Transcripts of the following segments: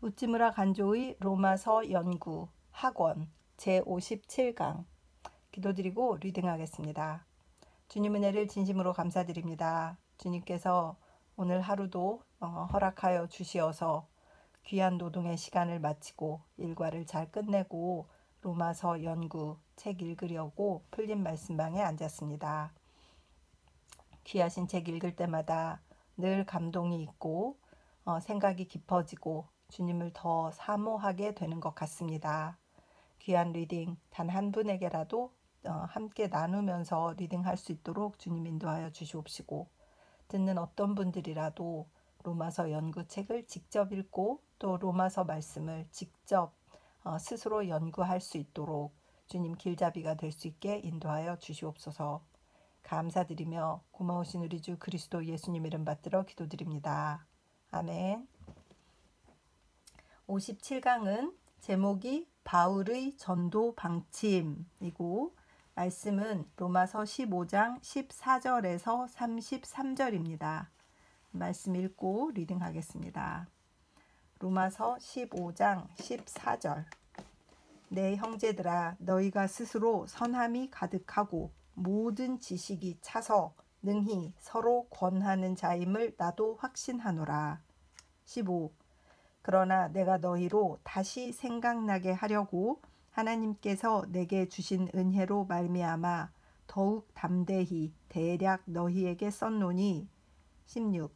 우찌무라 간조의 로마서 연구 학원 제57강 기도드리고 리딩하겠습니다. 주님 은혜를 진심으로 감사드립니다. 주님께서 오늘 하루도 허락하여 주시어서 귀한 노동의 시간을 마치고 일과를 잘 끝내고 로마서 연구 책 읽으려고 풀린 말씀방에 앉았습니다. 귀하신 책 읽을 때마다 늘 감동이 있고 생각이 깊어지고 주님을 더 사모하게 되는 것 같습니다. 귀한 리딩 단 한 분에게라도 함께 나누면서 리딩할 수 있도록 주님 인도하여 주시옵시고, 듣는 어떤 분들이라도 로마서 연구책을 직접 읽고 또 로마서 말씀을 직접 스스로 연구할 수 있도록 주님 길잡이가 될 수 있게 인도하여 주시옵소서. 감사드리며 고마우신 우리 주 그리스도 예수님 이름 받들어 기도드립니다. 아멘. 57강은 제목이 바울의 전도 방침이고 말씀은 로마서 15장 14절에서 33절입니다. 말씀 읽고 리딩하겠습니다. 로마서 15장 14절. 내 형제들아, 너희가 스스로 선함이 가득하고 모든 지식이 차서 능히 서로 권하는 자임을 나도 확신하노라. 15. 그러나 내가 너희로 다시 생각나게 하려고 하나님께서 내게 주신 은혜로 말미암아 더욱 담대히 대략 너희에게 썼노니. 16.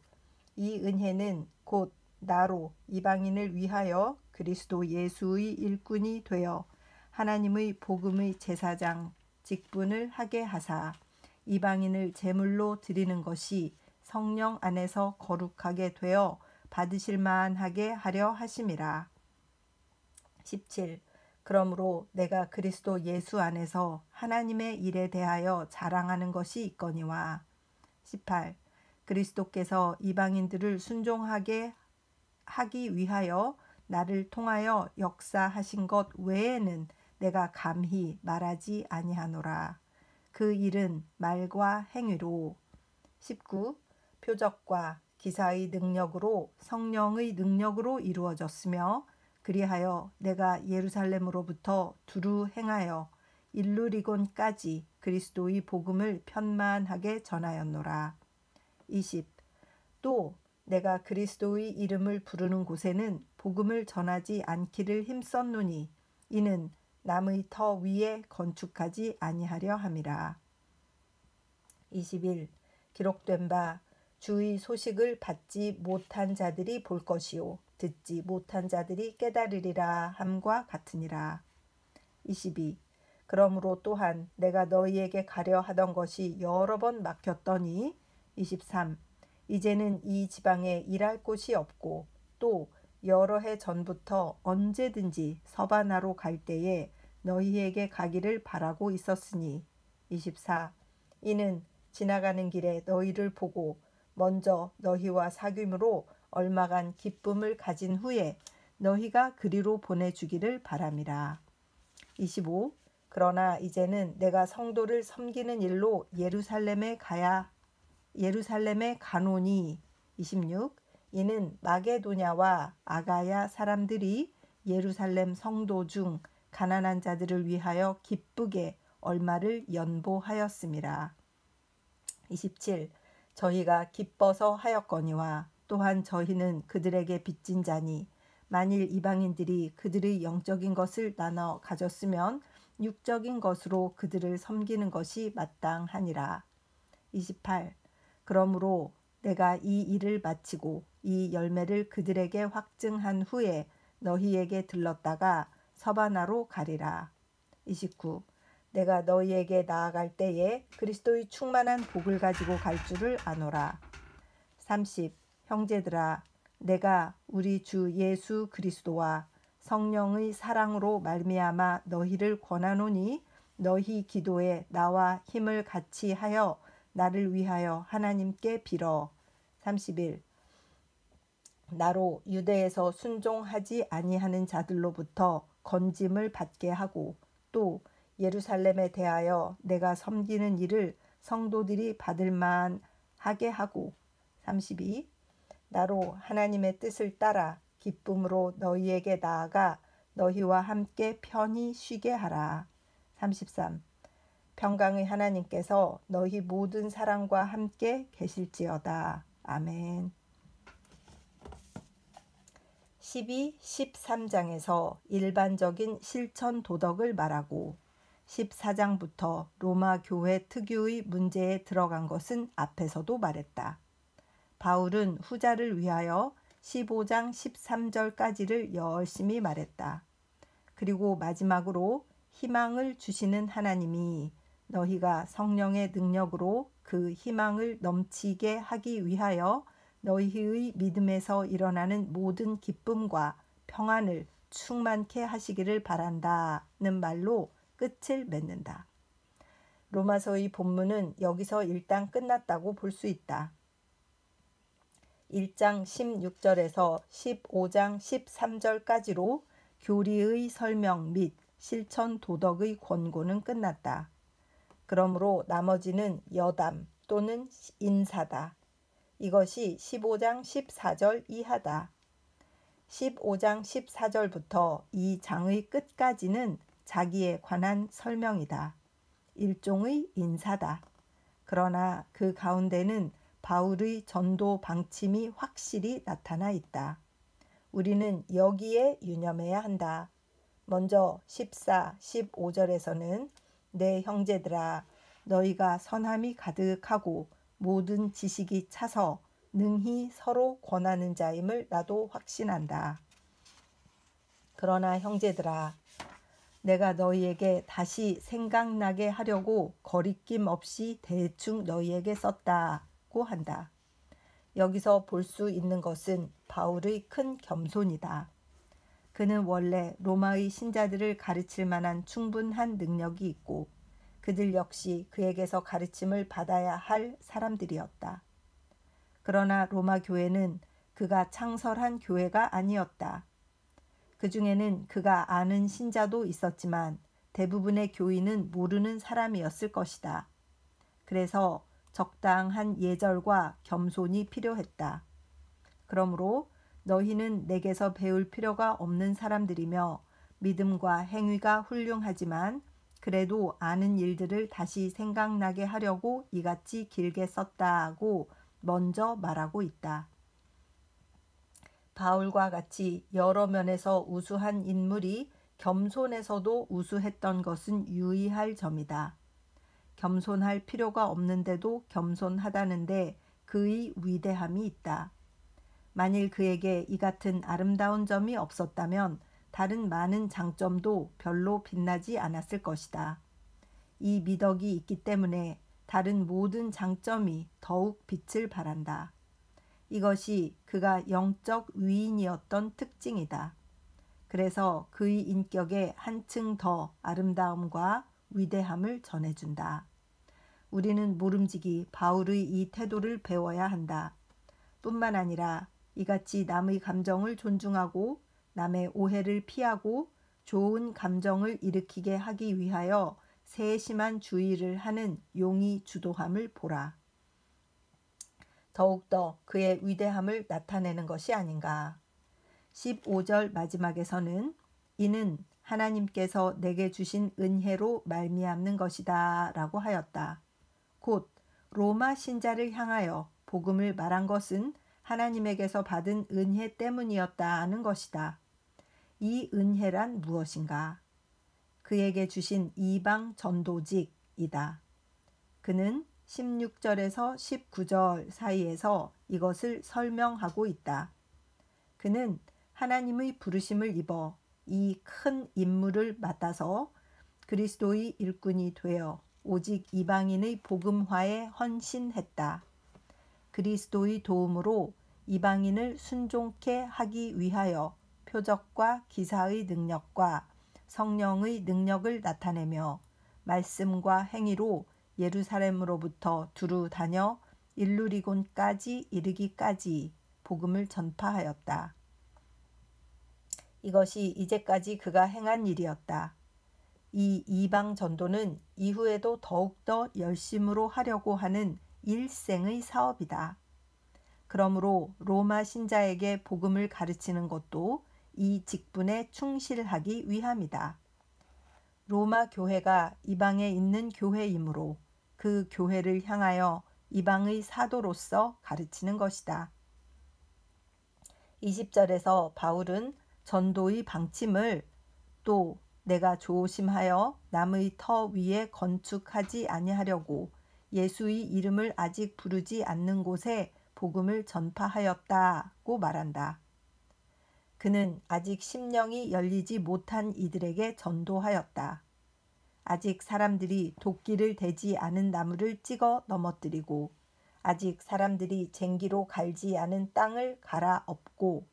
이 은혜는 곧 나로 이방인을 위하여 그리스도 예수의 일꾼이 되어 하나님의 복음의 제사장 직분을 하게 하사 이방인을 제물로 드리는 것이 성령 안에서 거룩하게 되어 받으실 만하게 하려 하심이라. 17. 그러므로 내가 그리스도 예수 안에서 하나님의 일에 대하여 자랑하는 것이 있거니와. 18. 그리스도께서 이방인들을 순종하게 하기 위하여 나를 통하여 역사하신 것 외에는 내가 감히 말하지 아니하노라. 그 일은 말과 행위로. 19. 표적과 기사의 능력으로 성령의 능력으로 이루어졌으며 그리하여 내가 예루살렘으로부터 두루 행하여 일루리곤까지 그리스도의 복음을 편만하게 전하였노라. 20. 또 내가 그리스도의 이름을 부르는 곳에는 복음을 전하지 않기를 힘썼노니 이는 남의 터 위에 건축하지 아니하려 함이라. 21. 기록된 바 주의 소식을 받지 못한 자들이 볼 것이요 듣지 못한 자들이 깨달으리라 함과 같으니라. 22. 그러므로 또한 내가 너희에게 가려 하던 것이 여러 번 막혔더니. 23. 이제는 이 지방에 일할 곳이 없고 또 여러 해 전부터 언제든지 서바나로 갈 때에 너희에게 가기를 바라고 있었으니. 24. 이는 지나가는 길에 너희를 보고 먼저 너희와 사귐으로 얼마간 기쁨을 가진 후에 너희가 그리로 보내주기를 바람이라. 25. 그러나 이제는 내가 성도를 섬기는 일로 예루살렘에 가노니. 26. 이는 마게도냐와 아가야 사람들이 예루살렘 성도 중 가난한 자들을 위하여 기쁘게 얼마를 연보하였음이라. 27. 저희가 기뻐서 하였거니와 또한 저희는 그들에게 빚진 자니 만일 이방인들이 그들의 영적인 것을 나눠 가졌으면 육적인 것으로 그들을 섬기는 것이 마땅하니라. 28. 그러므로 내가 이 일을 마치고 이 열매를 그들에게 확증한 후에 너희에게 들렀다가 서바나로 가리라. 29. 내가 너희에게 나아갈 때에 그리스도의 충만한 복을 가지고 갈 줄을 아노라. 30. 형제들아, 내가 우리 주 예수 그리스도와 성령의 사랑으로 말미암아 너희를 권하노니 너희 기도에 나와 힘을 같이 하여 나를 위하여 하나님께 빌어. 31. 나로 유대에서 순종하지 아니하는 자들로부터 건짐을 받게 하고 또 예루살렘에 대하여 내가 섬기는 일을 성도들이 받을 만하게 하고. 32. 나로 하나님의 뜻을 따라 기쁨으로 너희에게 나아가 너희와 함께 편히 쉬게 하라. 33. 평강의 하나님께서 너희 모든 사랑과 함께 계실지어다. 아멘. 12, 13장에서 일반적인 실천 도덕을 말하고 14장부터 로마 교회 특유의 문제에 들어간 것은 앞에서도 말했다. 바울은 후자를 위하여 15장 13절까지를 열심히 말했다. 그리고 마지막으로 희망을 주시는 하나님이 너희가 성령의 능력으로 그 희망을 넘치게 하기 위하여 너희의 믿음에서 일어나는 모든 기쁨과 평안을 충만케 하시기를 바란다는 말로 끝을 맺는다. 로마서의 본문은 여기서 일단 끝났다고 볼 수 있다. 1장 16절에서 15장 13절까지로 교리의 설명 및 실천 도덕의 권고는 끝났다. 그러므로 나머지는 여담 또는 인사다. 이것이 15장 14절 이하다. 15장 14절부터 이 장의 끝까지는 자기에 관한 설명이다. 일종의 인사다. 그러나 그 가운데는 바울의 전도 방침이 확실히 나타나 있다. 우리는 여기에 유념해야 한다. 먼저 14, 15절에서는 내 형제들아 너희가 선함이 가득하고 모든 지식이 차서 능히 서로 권하는 자임을 나도 확신한다. 그러나 형제들아 내가 너희에게 다시 생각나게 하려고 거리낌 없이 대충 너희에게 썼다고 한다. 여기서 볼 수 있는 것은 바울의 큰 겸손이다. 그는 원래 로마의 신자들을 가르칠 만한 충분한 능력이 있고 그들 역시 그에게서 가르침을 받아야 할 사람들이었다. 그러나 로마 교회는 그가 창설한 교회가 아니었다. 그 중에는 그가 아는 신자도 있었지만 대부분의 교인은 모르는 사람이었을 것이다. 그래서 적당한 예절과 겸손이 필요했다. 그러므로 너희는 내게서 배울 필요가 없는 사람들이며 믿음과 행위가 훌륭하지만 그래도 아는 일들을 다시 생각나게 하려고 이같이 길게 썼다고 먼저 말하고 있다. 바울과 같이 여러 면에서 우수한 인물이 겸손에서도 우수했던 것은 유의할 점이다. 겸손할 필요가 없는데도 겸손하다는데 그의 위대함이 있다. 만일 그에게 이 같은 아름다운 점이 없었다면 다른 많은 장점도 별로 빛나지 않았을 것이다. 이 미덕이 있기 때문에 다른 모든 장점이 더욱 빛을 발한다. 이것이 그가 영적 위인이었던 특징이다. 그래서 그의 인격에 한층 더 아름다움과 위대함을 전해준다. 우리는 모름지기 바울의 이 태도를 배워야 한다. 뿐만 아니라 이같이 남의 감정을 존중하고 남의 오해를 피하고 좋은 감정을 일으키게 하기 위하여 세심한 주의를 하는 용의 주도함을 보라. 더욱더 그의 위대함을 나타내는 것이 아닌가. 15절 마지막에서는 이는 하나님께서 내게 주신 은혜로 말미암는 것이다 라고 하였다. 곧 로마 신자를 향하여 복음을 말한 것은 하나님에게서 받은 은혜 때문이었다는 것이다. 이 은혜란 무엇인가? 그에게 주신 이방 전도직이다. 그는 16절에서 19절 사이에서 이것을 설명하고 있다. 그는 하나님의 부르심을 입어 이 큰 임무를 맡아서 그리스도의 일꾼이 되어 오직 이방인의 복음화에 헌신했다. 그리스도의 도움으로 이방인을 순종케 하기 위하여 표적과 기사의 능력과 성령의 능력을 나타내며 말씀과 행위로 예루살렘으로부터 두루 다녀 일루리곤까지 이르기까지 복음을 전파하였다. 이것이 이제까지 그가 행한 일이었다. 이 이방 전도는 이후에도 더욱더 열심으로 하려고 하는 일생의 사업이다. 그러므로 로마 신자에게 복음을 가르치는 것도 이 직분에 충실하기 위함이다. 로마 교회가 이방에 있는 교회이므로 그 교회를 향하여 이방의 사도로서 가르치는 것이다. 20절에서 바울은 전도의 방침을 또 내가 조심하여 남의 터 위에 건축하지 아니하려고 예수의 이름을 아직 부르지 않는 곳에 복음을 전파하였다고 말한다. 그는 아직 심령이 열리지 못한 이들에게 전도하였다. 아직 사람들이 도끼를 대지 않은 나무를 찍어 넘어뜨리고 아직 사람들이 쟁기로 갈지 않은 땅을 갈아엎고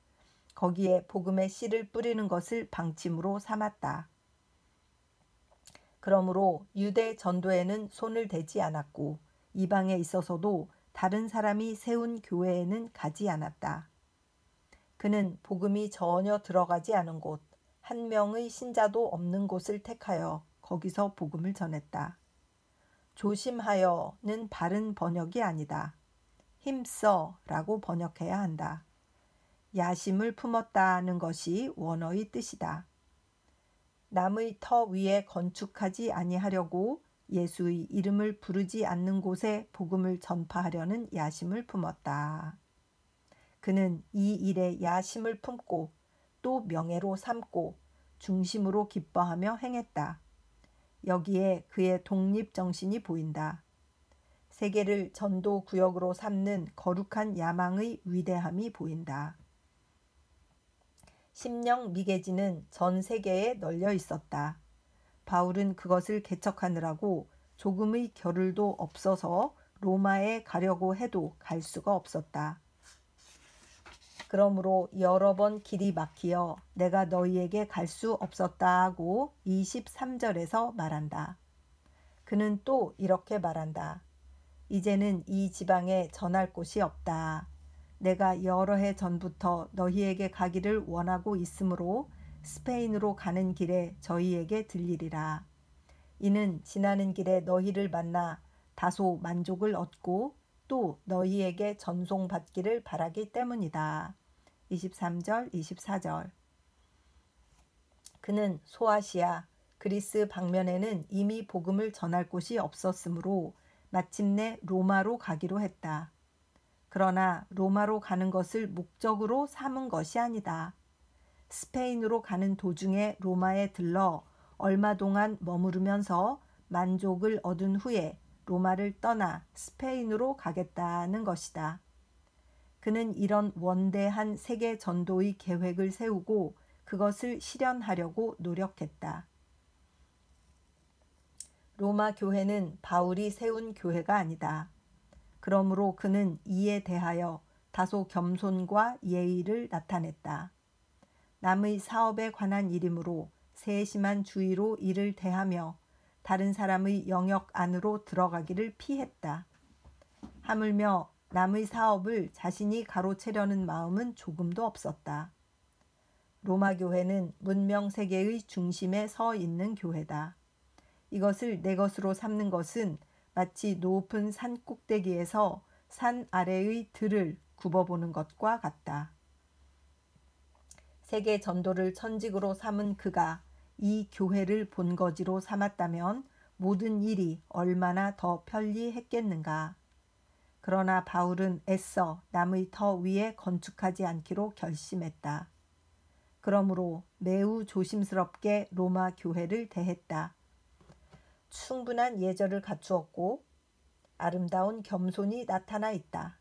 거기에 복음의 씨를 뿌리는 것을 방침으로 삼았다. 그러므로 유대 전도에는 손을 대지 않았고 이방에 있어서도 다른 사람이 세운 교회에는 가지 않았다. 그는 복음이 전혀 들어가지 않은 곳, 한 명의 신자도 없는 곳을 택하여 거기서 복음을 전했다. 조심하여는 바른 번역이 아니다. 힘써라고 번역해야 한다. 야심을 품었다는 것이 원어의 뜻이다. 남의 터 위에 건축하지 아니하려고 예수의 이름을 부르지 않는 곳에 복음을 전파하려는 야심을 품었다. 그는 이 일에 야심을 품고 또 명예로 삼고 중심으로 기뻐하며 행했다. 여기에 그의 독립정신이 보인다. 세계를 전도 구역으로 삼는 거룩한 야망의 위대함이 보인다. 심령 미개지는 전 세계에 널려 있었다. 바울은 그것을 개척하느라고 조금의 겨를도 없어서 로마에 가려고 해도 갈 수가 없었다. 그러므로 여러 번 길이 막히어 내가 너희에게 갈 수 없었다고 23절에서 말한다. 그는 또 이렇게 말한다. 이제는 이 지방에 전할 곳이 없다. 내가 여러 해 전부터 너희에게 가기를 원하고 있으므로 스페인으로 가는 길에 저희에게 들리리라. 이는 지나는 길에 너희를 만나 다소 만족을 얻고 또 너희에게 전송받기를 바라기 때문이다. 23절, 24절. 그는 소아시아, 그리스 방면에는 이미 복음을 전할 곳이 없었으므로 마침내 로마로 가기로 했다. 그러나 로마로 가는 것을 목적으로 삼은 것이 아니다. 스페인으로 가는 도중에 로마에 들러 얼마 동안 머무르면서 만족을 얻은 후에 로마를 떠나 스페인으로 가겠다는 것이다. 그는 이런 원대한 세계 전도의 계획을 세우고 그것을 실현하려고 노력했다. 로마 교회는 바울이 세운 교회가 아니다. 그러므로 그는 이에 대하여 다소 겸손과 예의를 나타냈다. 남의 사업에 관한 일이므로 세심한 주의로 이를 대하며 다른 사람의 영역 안으로 들어가기를 피했다. 하물며 남의 사업을 자신이 가로채려는 마음은 조금도 없었다. 로마 교회는 문명 세계의 중심에 서 있는 교회다. 이것을 내 것으로 삼는 것은 마치 높은 산 꼭대기에서 산 아래의 들을 굽어보는 것과 같다. 세계 전도를 천직으로 삼은 그가 이 교회를 본거지로 삼았다면 모든 일이 얼마나 더 편리했겠는가. 그러나 바울은 애써 남의 터 위에 건축하지 않기로 결심했다. 그러므로 매우 조심스럽게 로마 교회를 대했다. 충분한 예절을 갖추었고 아름다운 겸손이 나타나 있다.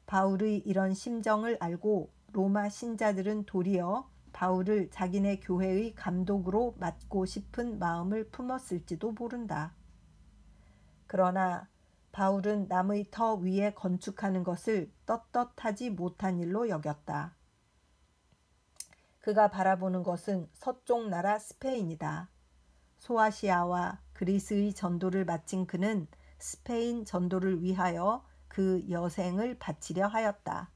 바울의 이런 심정을 알고 로마 신자들은 도리어 바울을 자기네 교회의 감독으로 맡고 싶은 마음을 품었을지도 모른다. 그러나 바울은 남의 터 위에 건축하는 것을 떳떳하지 못한 일로 여겼다. 그가 바라보는 것은 서쪽 나라 스페인이다. 소아시아와 그리스의 전도를 마친 그는 스페인 전도를 위하여 그 여생을 바치려 하였다.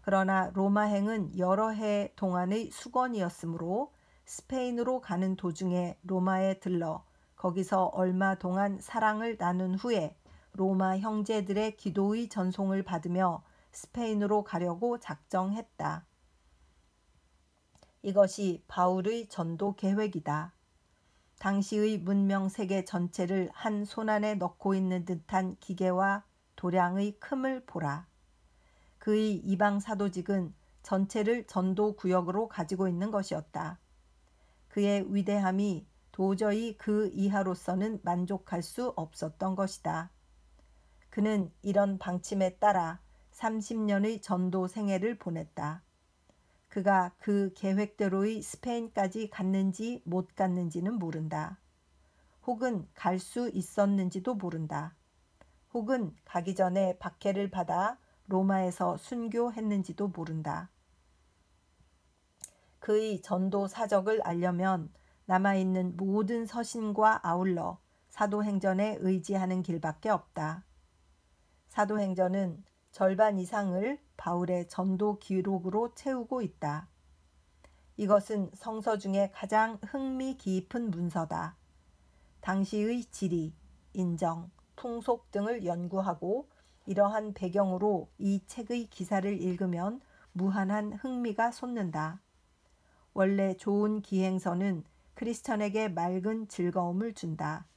그러나 로마행은 여러 해 동안의 수건이었으므로 스페인으로 가는 도중에 로마에 들러 거기서 얼마 동안 사랑을 나눈 후에 로마 형제들의 기도의 전송을 받으며 스페인으로 가려고 작정했다. 이것이 바울의 전도 계획이다. 당시의 문명 세계 전체를 한 손안에 넣고 있는 듯한 기계와 도량의 큼을 보라. 그의 이방 사도직은 전체를 전도 구역으로 가지고 있는 것이었다. 그의 위대함이 도저히 그 이하로서는 만족할 수 없었던 것이다. 그는 이런 방침에 따라 30년의 전도 생애를 보냈다. 그가 그 계획대로의 스페인까지 갔는지 못 갔는지는 모른다. 혹은 갈 수 있었는지도 모른다. 혹은 가기 전에 박해를 받아 로마에서 순교했는지도 모른다. 그의 전도 사적을 알려면 남아있는 모든 서신과 아울러 사도행전에 의지하는 길밖에 없다. 사도행전은 절반 이상을 바울의 전도 기록으로 채우고 있다. 이것은 성서 중에 가장 흥미 깊은 문서다. 당시의 지리, 인정, 풍속 등을 연구하고 이러한 배경으로 이 책의 기사를 읽으면 무한한 흥미가 솟는다. 원래 좋은 기행서는 크리스천에게 맑은 즐거움을 준다.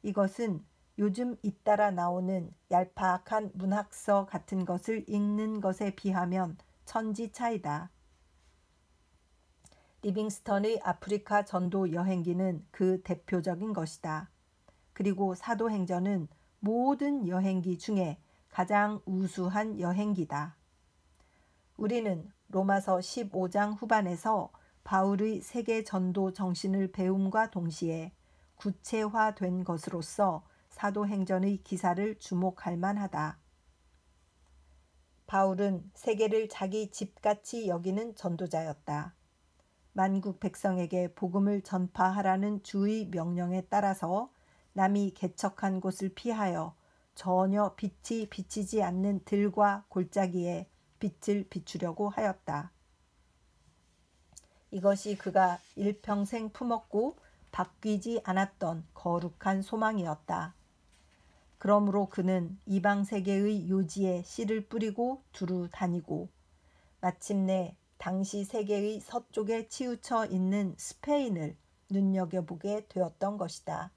이것은 요즘 잇따라 나오는 얄팍한 문학서 같은 것을 읽는 것에 비하면 천지 차이다. 리빙스턴의 아프리카 전도 여행기는 그 대표적인 것이다. 그리고 사도행전은 모든 여행기 중에 가장 우수한 여행기다. 우리는 로마서 15장 후반에서 바울의 세계 전도 정신을 배움과 동시에 구체화된 것으로서 사도행전의 기사를 주목할 만하다. 바울은 세계를 자기 집같이 여기는 전도자였다. 만국 백성에게 복음을 전파하라는 주의 명령에 따라서 남이 개척한 곳을 피하여 전혀 빛이 비치지 않는 들과 골짜기에 빛을 비추려고 하였다. 이것이 그가 일평생 품었고 바뀌지 않았던 거룩한 소망이었다. 그러므로 그는 이방 세계의 요지에 씨를 뿌리고 두루 다니고 마침내 당시 세계의 서쪽에 치우쳐 있는 스페인을 눈여겨보게 되었던 것이다.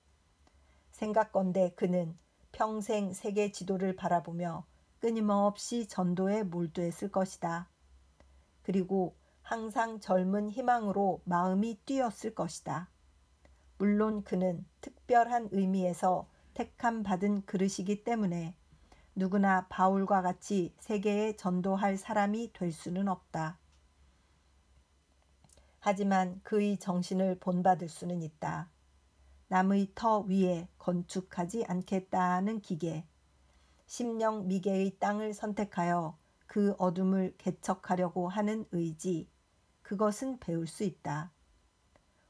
생각건대 그는 평생 세계 지도를 바라보며 끊임없이 전도에 몰두했을 것이다. 그리고 항상 젊은 희망으로 마음이 뛰었을 것이다. 물론 그는 특별한 의미에서 택함 받은 그릇이기 때문에 누구나 바울과 같이 세계에 전도할 사람이 될 수는 없다. 하지만 그의 정신을 본받을 수는 있다. 남의 터 위에 건축하지 않겠다는 기계, 심령 미개의 땅을 선택하여 그 어둠을 개척하려고 하는 의지, 그것은 배울 수 있다.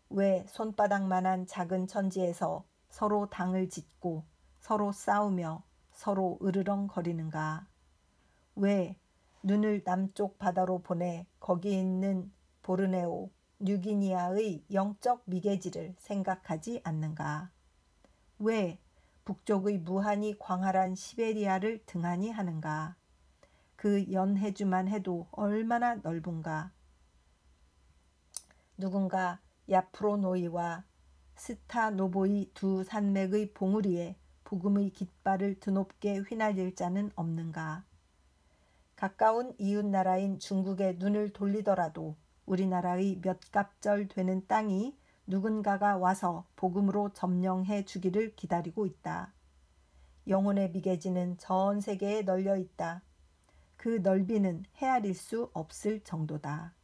왜 손바닥만한 작은 천지에서 서로 당을 짓고 서로 싸우며 서로 으르렁거리는가? 왜 눈을 남쪽 바다로 보내 거기 있는 보르네오, 뉴기니아의 영적 미개지를 생각하지 않는가? 왜 북쪽의 무한히 광활한 시베리아를 등한히 하는가? 그 연해주만 해도 얼마나 넓은가? 누군가 야프로노이와 스타노보이 두 산맥의 봉우리에 복음의 깃발을 드높게 휘날릴 자는 없는가? 가까운 이웃나라인 중국에 눈을 돌리더라도 우리나라의 몇 갑절 되는 땅이 누군가가 와서 복음으로 점령해 주기를 기다리고 있다. 영혼의 미개지는 전 세계에 널려 있다. 그 넓이는 헤아릴 수 없을 정도다.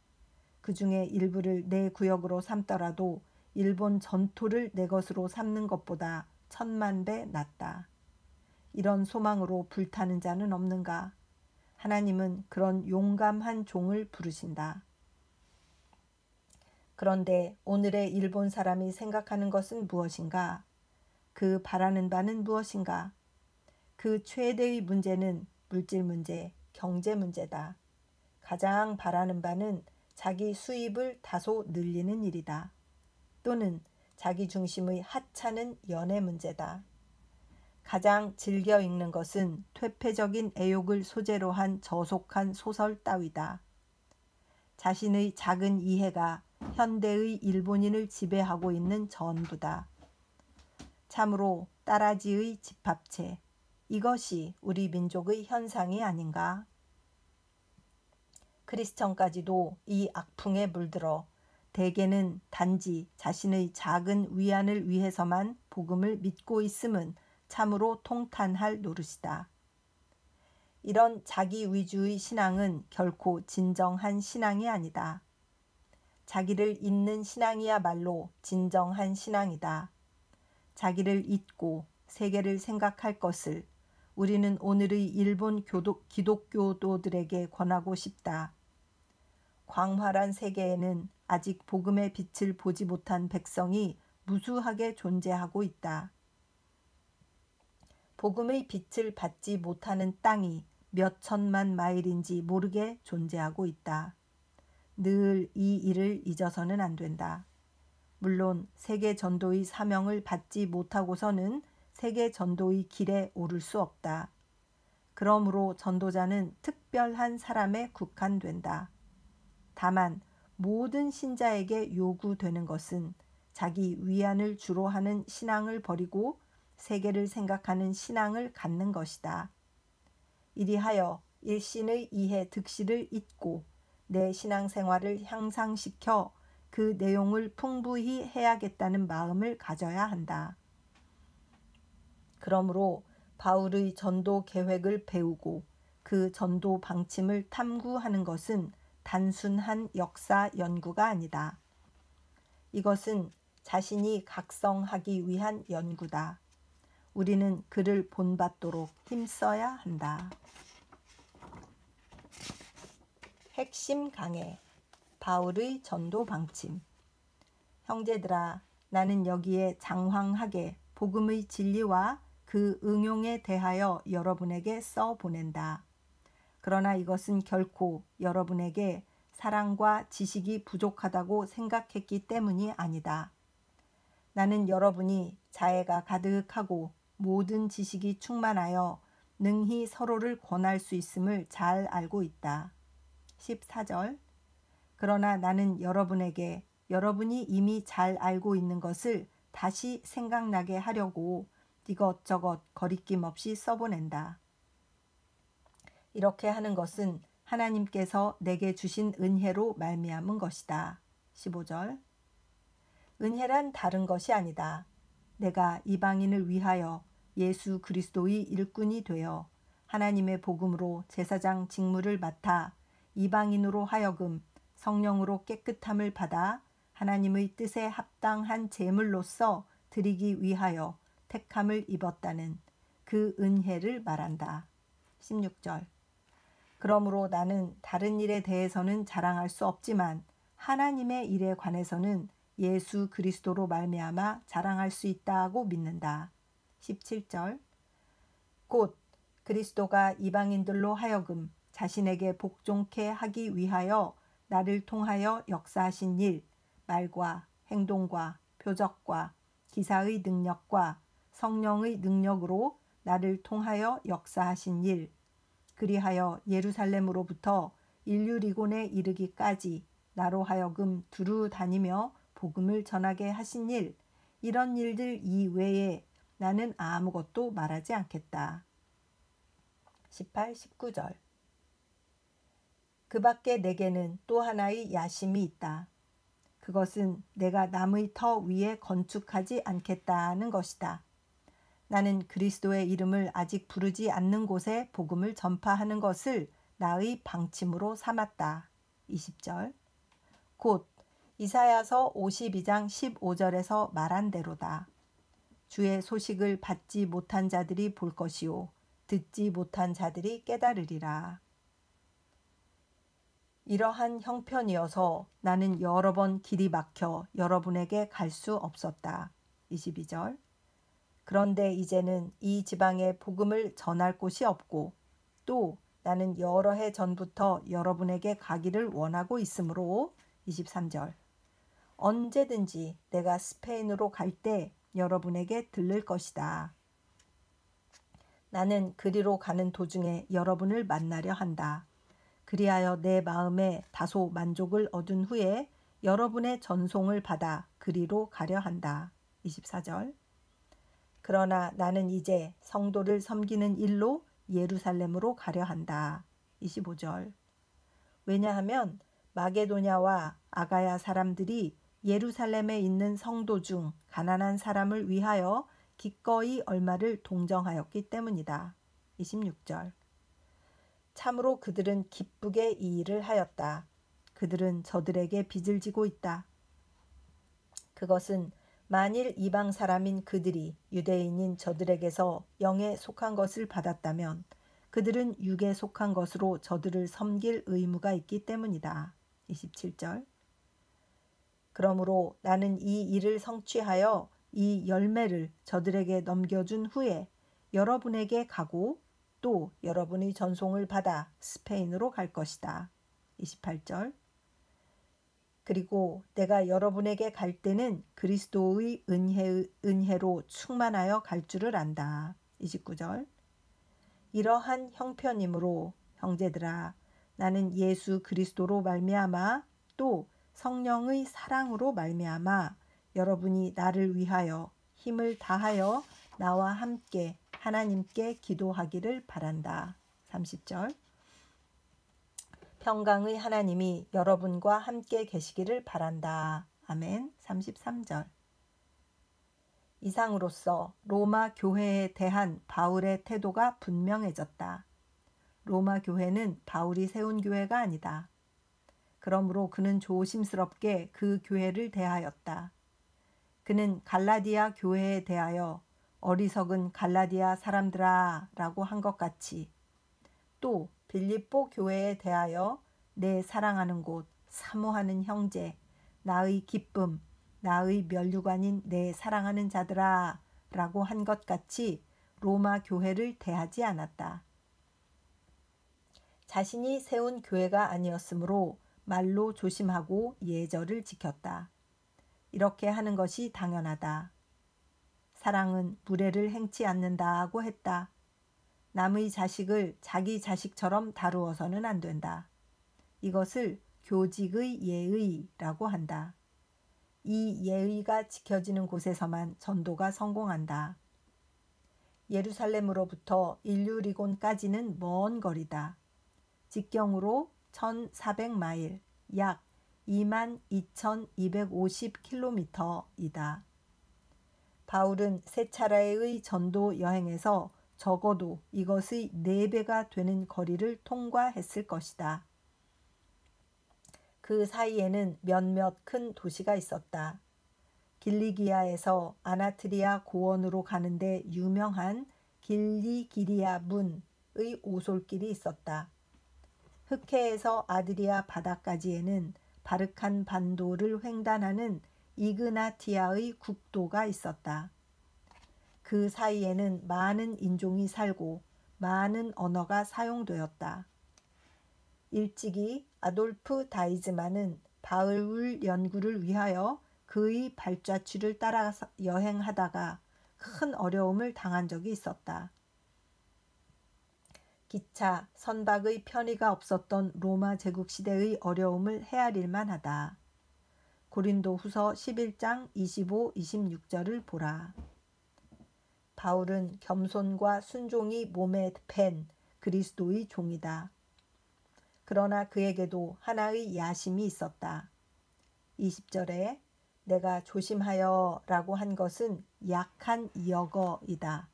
그 중에 일부를 내 구역으로 삼더라도 일본 전토를 내 것으로 삼는 것보다 1000만 배 낫다. 이런 소망으로 불타는 자는 없는가? 하나님은 그런 용감한 종을 부르신다. 그런데 오늘의 일본 사람이 생각하는 것은 무엇인가? 그 바라는 바는 무엇인가? 그 최대의 문제는 물질 문제, 경제 문제다. 가장 바라는 바는 자기 수입을 다소 늘리는 일이다. 또는 자기 중심의 하찮은 연애 문제다. 가장 즐겨 읽는 것은 퇴폐적인 애욕을 소재로 한 저속한 소설 따위다. 자신의 작은 이해가 현대의 일본인을 지배하고 있는 전부다. 참으로 따라지의 집합체, 이것이 우리 민족의 현상이 아닌가? 크리스천까지도 이 악풍에 물들어 대개는 단지 자신의 작은 위안을 위해서만 복음을 믿고 있음은 참으로 통탄할 노릇이다. 이런 자기 위주의 신앙은 결코 진정한 신앙이 아니다. 자기를 잊는 신앙이야말로 진정한 신앙이다. 자기를 잊고 세계를 생각할 것을 우리는 오늘의 일본 기독교도들에게 권하고 싶다. 광활한 세계에는 아직 복음의 빛을 보지 못한 백성이 무수하게 존재하고 있다. 복음의 빛을 받지 못하는 땅이 몇 천만 마일인지 모르게 존재하고 있다. 늘 이 일을 잊어서는 안 된다. 물론 세계 전도의 사명을 받지 못하고서는 세계 전도의 길에 오를 수 없다. 그러므로 전도자는 특별한 사람에 국한된다. 다만 모든 신자에게 요구되는 것은 자기 위안을 주로 하는 신앙을 버리고 세계를 생각하는 신앙을 갖는 것이다. 이리하여 일신의 이해 득실을 잊고 내 신앙생활을 향상시켜 그 내용을 풍부히 해야겠다는 마음을 가져야 한다. 그러므로 바울의 전도 계획을 배우고 그 전도 방침을 탐구하는 것은 단순한 역사 연구가 아니다. 이것은 자신이 각성하기 위한 연구다. 우리는 그를 본받도록 힘써야 한다. 핵심 강해. 바울의 전도 방침. 형제들아, 나는 여기에 장황하게 복음의 진리와 그 응용에 대하여 여러분에게 써보낸다. 그러나 이것은 결코 여러분에게 사랑과 지식이 부족하다고 생각했기 때문이 아니다. 나는 여러분이 자애가 가득하고 모든 지식이 충만하여 능히 서로를 권할 수 있음을 잘 알고 있다. 14절. 그러나 나는 여러분에게 여러분이 이미 잘 알고 있는 것을 다시 생각나게 하려고 이것저것 거리낌 없이 써보낸다. 이렇게 하는 것은 하나님께서 내게 주신 은혜로 말미암은 것이다. 15절. 은혜란 다른 것이 아니다. 내가 이방인을 위하여 예수 그리스도의 일꾼이 되어 하나님의 복음으로 제사장 직무를 맡아 이방인으로 하여금 성령으로 깨끗함을 받아 하나님의 뜻에 합당한 제물로서 드리기 위하여 택함을 입었다는 그 은혜를 말한다. 16절. 그러므로 나는 다른 일에 대해서는 자랑할 수 없지만 하나님의 일에 관해서는 예수 그리스도로 말미암아 자랑할 수 있다고 믿는다. 17절. 곧 그리스도가 이방인들로 하여금 자신에게 복종케 하기 위하여 나를 통하여 역사하신 일, 말과 행동과 표적과 기사의 능력과 성령의 능력으로 나를 통하여 역사하신 일, 그리하여 예루살렘으로부터 일류리곤에 이르기까지 나로 하여금 두루 다니며 복음을 전하게 하신 일, 이런 일들 이외에 나는 아무것도 말하지 않겠다. 18, 19절. 그 밖에 내게는 또 하나의 야심이 있다. 그것은 내가 남의 터 위에 건축하지 않겠다는 것이다. 나는 그리스도의 이름을 아직 부르지 않는 곳에 복음을 전파하는 것을 나의 방침으로 삼았다. 20절. 곧 이사야서 52장 15절에서 말한 대로다. 주의 소식을 받지 못한 자들이 볼 것이요 듣지 못한 자들이 깨달으리라. 이러한 형편이어서 나는 여러 번 길이 막혀 여러분에게 갈 수 없었다. 22절. 그런데 이제는 이 지방에 복음을 전할 곳이 없고 또 나는 여러 해 전부터 여러분에게 가기를 원하고 있으므로 23절. 언제든지 내가 스페인으로 갈 때 여러분에게 들를 것이다. 나는 그리로 가는 도중에 여러분을 만나려 한다. 그리하여 내 마음에 다소 만족을 얻은 후에 여러분의 전송을 받아 그리로 가려 한다. 24절. 그러나 나는 이제 성도를 섬기는 일로 예루살렘으로 가려 한다. 25절. 왜냐하면 마게도냐와 아가야 사람들이 예루살렘에 있는 성도 중 가난한 사람을 위하여 기꺼이 얼마를 동정하였기 때문이다. 26절. 참으로 그들은 기쁘게 이 일을 하였다. 그들은 저들에게 빚을 지고 있다. 그것은 만일 이방 사람인 그들이 유대인인 저들에게서 영에 속한 것을 받았다면 그들은 육에 속한 것으로 저들을 섬길 의무가 있기 때문이다. 27절. 그러므로 나는 이 일을 성취하여 이 열매를 저들에게 넘겨준 후에 여러분에게 가고 또 여러분의 전송을 받아 스페인으로 갈 것이다. 28절. 그리고 내가 여러분에게 갈 때는 그리스도의 은혜로 충만하여 갈 줄을 안다. 29절. 이러한 형편이므로 형제들아 나는 예수 그리스도로 말미암아 또 성령의 사랑으로 말미암아 여러분이 나를 위하여 힘을 다하여 나와 함께 하나님께 기도하기를 바란다. 30절. 평강의 하나님이 여러분과 함께 계시기를 바란다. 아멘. 33절. 이상으로써 로마 교회에 대한 바울의 태도가 분명해졌다. 로마 교회는 바울이 세운 교회가 아니다. 그러므로 그는 조심스럽게 그 교회를 대하였다. 그는 갈라디아 교회에 대하여 어리석은 갈라디아 사람들아 라고 한 것 같이 또 빌립보 교회에 대하여 내 사랑하는 곳, 사모하는 형제, 나의 기쁨, 나의 면류관인 내 사랑하는 자들아 라고 한 것 같이 로마 교회를 대하지 않았다. 자신이 세운 교회가 아니었으므로 말로 조심하고 예절을 지켰다. 이렇게 하는 것이 당연하다. 사랑은 무례를 행치 않는다고 했다. 남의 자식을 자기 자식처럼 다루어서는 안 된다. 이것을 교직의 예의라고 한다. 이 예의가 지켜지는 곳에서만 전도가 성공한다. 예루살렘으로부터 일류리곤까지는 먼 거리다. 직경으로 1400마일, 약 22,250km이다. 바울은 세 차례의 전도 여행에서 적어도 이것의 4배가 되는 거리를 통과했을 것이다. 그 사이에는 몇몇 큰 도시가 있었다. 길리기아에서 아나트리아 고원으로 가는데 유명한 길리기리아 문의 오솔길이 있었다. 흑해에서 아드리아 바다까지에는 바르칸 반도를 횡단하는 이그나티아의 국도가 있었다. 그 사이에는 많은 인종이 살고 많은 언어가 사용되었다. 일찍이 아돌프 다이즈만은 바울 연구를 위하여 그의 발자취를 따라 여행하다가 큰 어려움을 당한 적이 있었다. 기차, 선박의 편의가 없었던 로마 제국시대의 어려움을 헤아릴 만하다. 고린도후서 11장 25, 26절을 보라. 바울은 겸손과 순종이 몸에 밴 그리스도의 종이다. 그러나 그에게도 하나의 야심이 있었다. 20절에 내가 조심하여 라고 한 것은 약한 여거이다.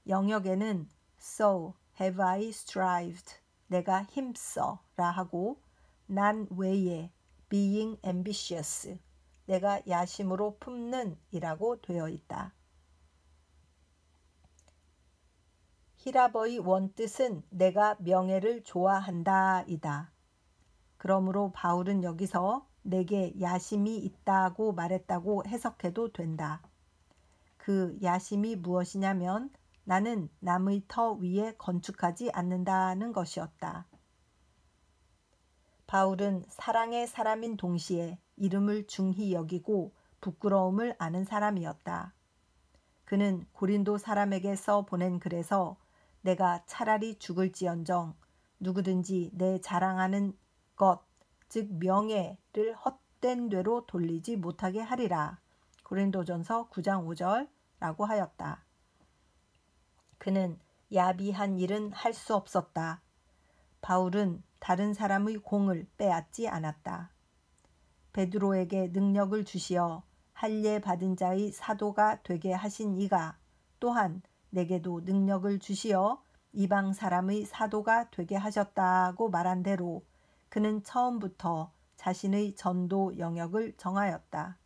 영역에는 So have I strived, 내가 힘써 라 하고 난 외에 being ambitious, 내가 야심으로 품는 이라고 되어 있다. 히라버의 원뜻은 내가 명예를 좋아한다 이다. 그러므로 바울은 여기서 내게 야심이 있다고 말했다고 해석해도 된다. 그 야심이 무엇이냐면 나는 남의 터 위에 건축하지 않는다는 것이었다. 바울은 사랑의 사람인 동시에 이름을 중히 여기고 부끄러움을 아는 사람이었다. 그는 고린도 사람에게 써 보낸 글에서 내가 차라리 죽을지언정 누구든지 내 자랑하는 것, 즉 명예를 헛된 되로 돌리지 못하게 하리라. 고린도전서 9장 5절라고 하였다. 그는 야비한 일은 할 수 없었다. 바울은 다른 사람의 공을 빼앗지 않았다. 베드로에게 능력을 주시어 할례 받은 자의 사도가 되게 하신 이가 또한 내게도 능력을 주시어 이방 사람의 사도가 되게 하셨다고 말한 대로 그는 처음부터 자신의 전도 영역을 정하였다.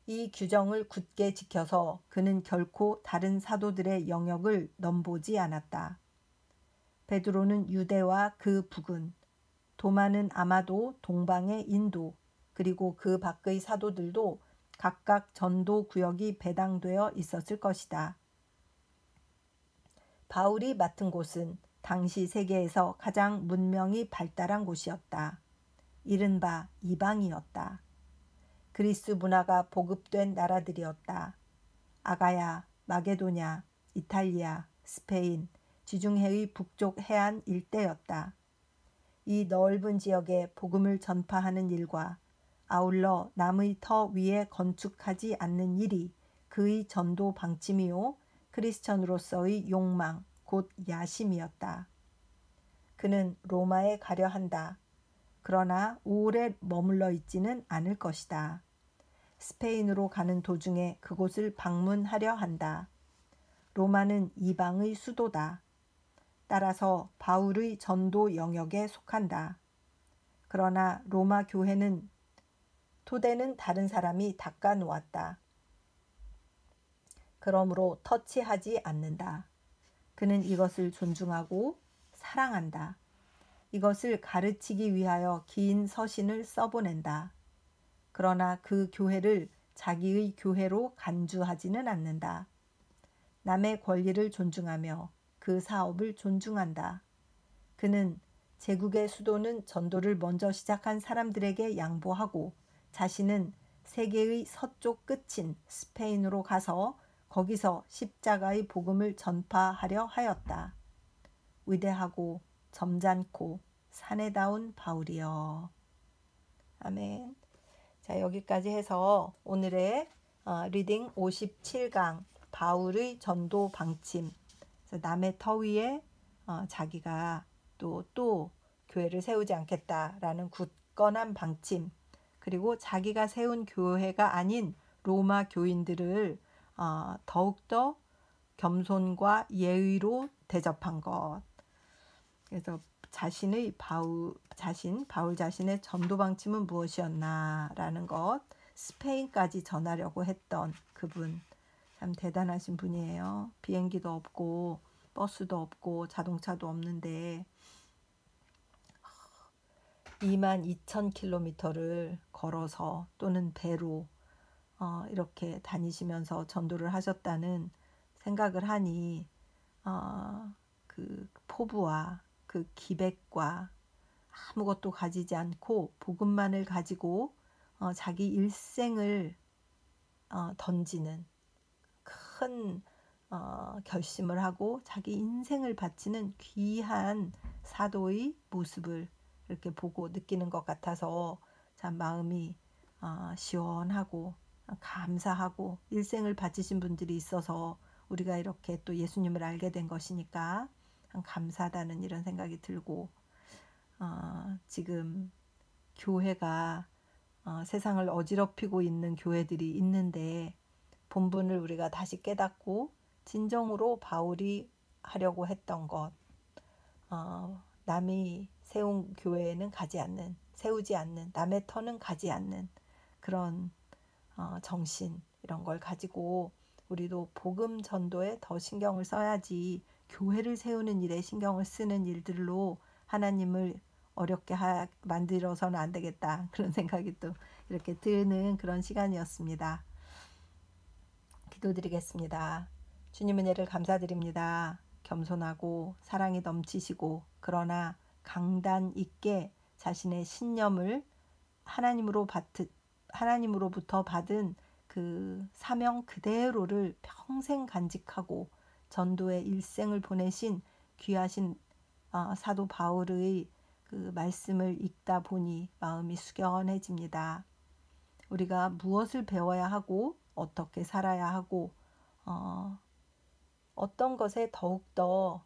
이 규정을 굳게 지켜서 그는 결코 다른 사도들의 영역을 넘보지 않았다. 베드로는 유대와 그 북은, 도마는 아마도 동방의 인도, 그리고 그 밖의 사도들도 각각 전도 구역이 배당되어 있었을 것이다. 바울이 맡은 곳은 당시 세계에서 가장 문명이 발달한 곳이었다. 이른바 이방이었다. 그리스 문화가 보급된 나라들이었다. 아가야, 마게도냐, 이탈리아, 스페인, 지중해의 북쪽 해안 일대였다. 이 넓은 지역에 복음을 전파하는 일과 아울러 남의 터 위에 건축하지 않는 일이 그의 전도 방침이요 크리스천으로서의 욕망, 곧 야심이었다. 그는 로마에 가려 한다. 그러나 오래 머물러 있지는 않을 것이다. 스페인으로 가는 도중에 그곳을 방문하려 한다. 로마는 이방의 수도다. 따라서 바울의 전도 영역에 속한다. 그러나 로마 교회는 토대는 다른 사람이 닦아 놓았다. 그러므로 터치하지 않는다. 그는 이것을 존중하고 사랑한다. 이것을 가르치기 위하여 긴 서신을 써보낸다. 그러나 그 교회를 자기의 교회로 간주하지는 않는다. 남의 권리를 존중하며 그 사업을 존중한다. 그는 제국의 수도는 전도를 먼저 시작한 사람들에게 양보하고 자신은 세계의 서쪽 끝인 스페인으로 가서 거기서 십자가의 복음을 전파하려 하였다. 위대하고 점잖고 사내다운 바울이여. 아멘. 자, 여기까지 해서 오늘의 리딩 57강 바울의 전도 방침. 남의 터 위에 자기가 또 교회를 세우지 않겠다라는 굳건한 방침, 그리고 자기가 세운 교회가 아닌 로마 교인들을 더욱더 겸손과 예의로 대접한 것. 그래서 바울 자신의 전도 방침은 무엇이었나라는 것, 스페인까지 전하려고 했던 그분, 참 대단하신 분이에요. 비행기도 없고 버스도 없고 자동차도 없는데 22,000km를 걸어서 또는 배로 이렇게 다니시면서 전도를 하셨다는 생각을 하니 그 포부와 그 기백과 아무것도 가지지 않고 복음만을 가지고 자기 일생을 던지는 큰 결심을 하고 자기 인생을 바치는 귀한 사도의 모습을 이렇게 보고 느끼는 것 같아서 참 마음이 시원하고 감사하고, 일생을 바치신 분들이 있어서 우리가 이렇게 또 예수님을 알게 된 것이니까 감사하다는 이런 생각이 들고, 지금 교회가 세상을 어지럽히고 있는 교회들이 있는데 본분을 우리가 다시 깨닫고 진정으로 바울이 하려고 했던 것, 남이 세운 교회에는 세우지 않는, 남의 터는 가지 않는 그런 정신, 이런 걸 가지고 우리도 복음 전도에 더 신경을 써야지, 교회를 세우는 일에 신경을 쓰는 일들로 하나님을 어렵게 만들어서는 안 되겠다, 그런 생각이 또 이렇게 드는 그런 시간이었습니다. 기도드리겠습니다. 주님 은혜를 감사드립니다. 겸손하고 사랑이 넘치시고 그러나 강단 있게 자신의 신념을 하나님으로부터 받은 그 사명 그대로를 평생 간직하고 전도의 일생을 보내신 귀하신 사도 바울의 그 말씀을 읽다 보니 마음이 숙연해집니다. 우리가 무엇을 배워야 하고 어떻게 살아야 하고 어떤 것에 더욱더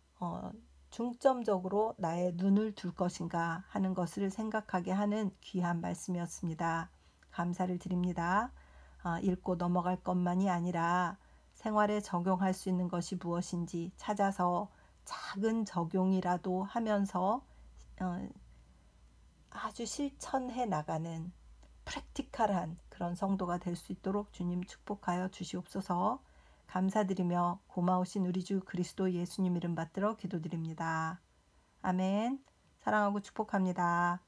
중점적으로 나의 눈을 둘 것인가 하는 것을 생각하게 하는 귀한 말씀이었습니다. 감사를 드립니다. 읽고 넘어갈 것만이 아니라 생활에 적용할 수 있는 것이 무엇인지 찾아서 작은 적용이라도 하면서 아주 실천해 나가는 프랙티컬한 그런 성도가 될 수 있도록 주님 축복하여 주시옵소서. 감사드리며 고마우신 우리 주 그리스도 예수님 이름 받들어 기도드립니다. 아멘. 사랑하고 축복합니다.